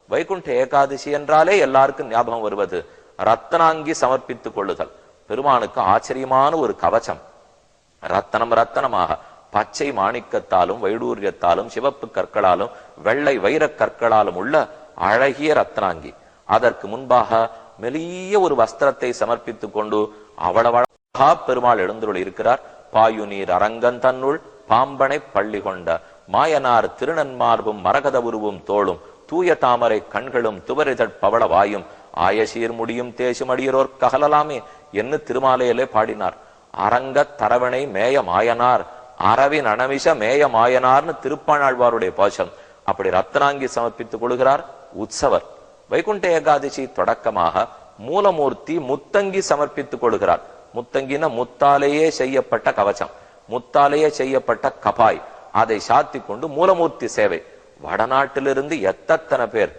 வைகுண்ட ஏகாதசி என்றாலே எல்லாருக்கும் ஞாபகம் வருவது ரத்தனாங்கி சமர்ப்பித்துக் கொள்ளுதல். பெருமானுக்கு ஆச்சரியமான ஒரு கவச்சம், ரத்தனம் ரத்தனமாக பச்சை மாணிக்கத்தாலும் வைடூரியத்தாலும் சிவப்பு கற்களாலும் வெள்ளை வைரக் கற்களாலும் உள்ள அழகிய ரத்னாங்கி. அதற்கு முன்பாக மெலிய ஒரு வஸ்திரத்தை சமர்ப்பித்துக் கொண்டு அவ்வளவழகா பெருமாள் எழுந்துள்ள இருக்கிறார். பாயுநீர் அரங்கன் தன்னுள் பாம்பனை பள்ளி கொண்ட மாயனார் திருநன்மார்பும் மரகத உருவும் தோளும் தூய தாமரை கண்களும் துவரிதழ் பவள வாயும் ஆயசீர் முடியும் தேசும் அடியரோர் ககலலாமே என்று திருமாலையிலே பாடினார். அரங்க தரவணை மேய மாயனார் அரவின் அனமிஷ மேய மாயனார்னு திருப்பாணாழ்வாருடைய பாசம். அப்படி ரத்னாங்கி சமர்ப்பித்துக் கொள்கிறார் உற்சவர். வைகுண்ட ஏகாதசி தொடக்கமாக மூலமூர்த்தி முத்தங்கி சமர்ப்பித்துக் கொள்கிறார். முத்தங்கின முத்தாலேயே செய்யப்பட்ட கவச்சம், முத்தாலேயே செய்யப்பட்ட கபாய், அதை சாத்தி கொண்டு மூலமூர்த்தி சேவை. வடநாட்டிலிருந்து எத்தனை பேர்